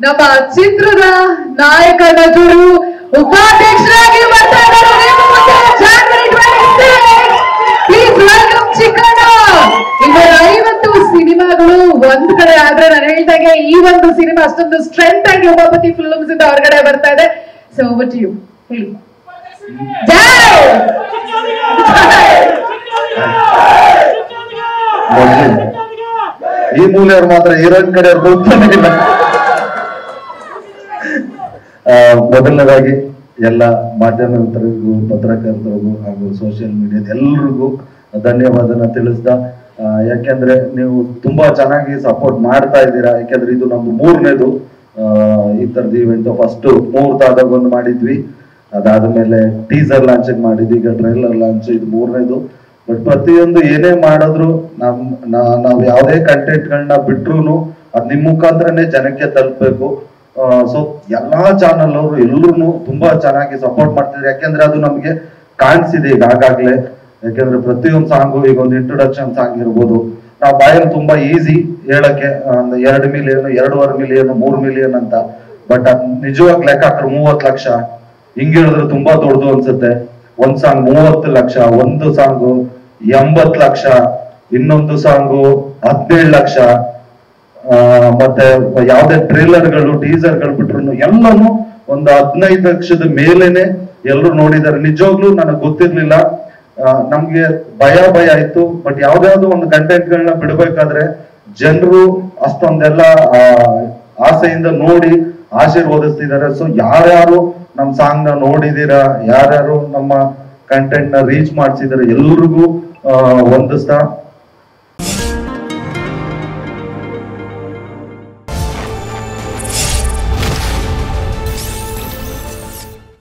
ನಮ್ಮ ಚಿತ್ರದ ನಾಯಕ ನಟರು ಉಪಾಧ್ಯಕ್ಷರಾಗಿ ಬರ್ತಾ ಇದ್ದಾರೆ. Please welcome Chikkanna. 250 ಸಿನಿಮಾಗಳು ಒಂದ್ ಕಡೆ ಆದ್ರೆ ನಾನು ಹೇಳ್ದಾಗೆ ಈ ಒಂದು ಸಿನಿಮಾ ಅಷ್ಟೊಂದು ಸ್ಟ್ರೆಂತ್ ಆಗಿ ಉಮಾಪತಿ ಫಿಲ್ಮ್ಸ್ ಇಂದ ಹೊರಗಡೆ ಬರ್ತಾ ಇದೆ. ಸೊ ಓವರ್ ಟು ಯು, ಹೇಳಿ. ಈ ಮೂಲೆಯವ್ರು ಮಾತ್ರ ಹೀರೋಯಿನ್ ಕಡೆ ಹೋಗ್ತಾನೆ ಇಲ್ಲ. ಮೊದಲನೇದಾಗಿ ಎಲ್ಲ ಮಾಧ್ಯಮ ಮಿತ್ರರಿಗೂ, ಪತ್ರಕರ್ತರಿಗೂ ಹಾಗೂ ಸೋಷಿಯಲ್ ಮೀಡಿಯಾದ ಎಲ್ರಿಗೂ ಧನ್ಯವಾದನ ತಿಳಿಸ್ದ. ಯಾಕೆಂದ್ರೆ ನೀವು ತುಂಬಾ ಚೆನ್ನಾಗಿ ಸಪೋರ್ಟ್ ಮಾಡ್ತಾ ಇದ್ದೀರಾ. ಯಾಕೆಂದ್ರೆ ಇದು ನಮ್ದು 3ನೇದು ಈ ತರದ ಇವೆಂಟ್. ಫಸ್ಟ್ ಮುಹೂರ್ತ ಒಂದು ಮಾಡಿದ್ವಿ, ಅದಾದ್ಮೇಲೆ ಟೀಸರ್ ಲಾಂಚ್ ಮಾಡಿದ್ವಿ, ಈಗ ಟ್ರೈಲರ್ ಲಾಂಚ್, ಇದು 3ನೇದು. ಬಟ್ ಪ್ರತಿಯೊಂದು ಏನೇ ಮಾಡಿದ್ರು ನಾವು ಯಾವುದೇ ಕಂಟೆಂಟ್ಗಳನ್ನ ಬಿಟ್ರು ಅದ್ ನಿಮ್ ಮುಖಾಂತರನೇ ಜನಕ್ಕೆ ತಲುಪಬೇಕು. ಸೊ ಎಲ್ಲಾ ಚಾನಲ್ ಅವರು ಎಲ್ಲರೂ ತುಂಬಾ ಚೆನ್ನಾಗಿ ಸಪೋರ್ಟ್ ಮಾಡ್ತಿದ್ರು. ಯಾಕೆಂದ್ರೆ ಅದು ನಮ್ಗೆ ಕಾಣಿಸಿದೆ ಈಗ ಆಗಾಗ್ಲೇ. ಯಾಕೆಂದ್ರೆ ಪ್ರತಿಯೊಂದು ಸಾಂಗು, ಈಗ ಒಂದು ಇಂಟ್ರೊಡಕ್ಷನ್ ಸಾಂಗ್ ಇರ್ಬೋದು, ನಾವು ಬಾಯಲ್ಲಿ ತುಂಬಾ ಈಸಿ ಹೇಳಕ್ಕೆ, 2 ಮಿಲಿಯನ್, 2.5 ಮಿಲಿಯನ್, 3 ಮಿಲಿಯನ್ ಅಂತ. ಬಟ್ ಅದ್ ನಿಜವಾಗಿ ಲೆಕ್ಕ ಹಾಕ್ರೆ 30 ಲಕ್ಷ ಹಿಂಗ್ ಹೇಳಿದ್ರೆ ತುಂಬಾ ದೊಡ್ಡದು ಅನ್ಸುತ್ತೆ. ಒಂದ್ ಸಾಂಗ್ 30 ಲಕ್ಷ, ಒಂದು ಸಾಂಗು 80 ಲಕ್ಷ, ಇನ್ನೊಂದು ಸಾಂಗು 17 ಲಕ್ಷ. ಮತ್ತೆ ಯಾವ್ದೇ ಟ್ರೇಲರ್ಗಳು, ಟೀಸರ್ಗಳು ಬಿಟ್ರು ಎಲ್ಲಾನು ಒಂದು 15 ಲಕ್ಷದ ಮೇಲೇನೆ ಎಲ್ರು ನೋಡಿದ್ದಾರೆ. ನಿಜವಾಗ್ಲೂ ನನಗೆ ಗೊತ್ತಿರ್ಲಿಲ್ಲ, ನಮ್ಗೆ ಭಯ ಆಯ್ತು. ಬಟ್ ಯಾವ್ದಾವ್ದು ಒಂದು ಕಂಟೆಂಟ್ಗಳನ್ನ ಬಿಡ್ಬೇಕಾದ್ರೆ ಜನರು ಅಷ್ಟೊಂದೆಲ್ಲ ಆಸೆಯಿಂದ ನೋಡಿ ಆಶೀರ್ವದಿಸ್ತಿದ್ದಾರೆ. ಸೊ ಯಾರ್ಯಾರು ನಮ್ ಸಾಂಗ್ ನ ನೋಡಿದೀರಾ, ಯಾರ್ಯಾರು ನಮ್ಮ ಕಂಟೆಂಟ್ ನ ರೀಚ್ ಮಾಡ್ಸಿದಾರೆ ಎಲ್ರಿಗೂ ವಂದಿಸ್ತಾ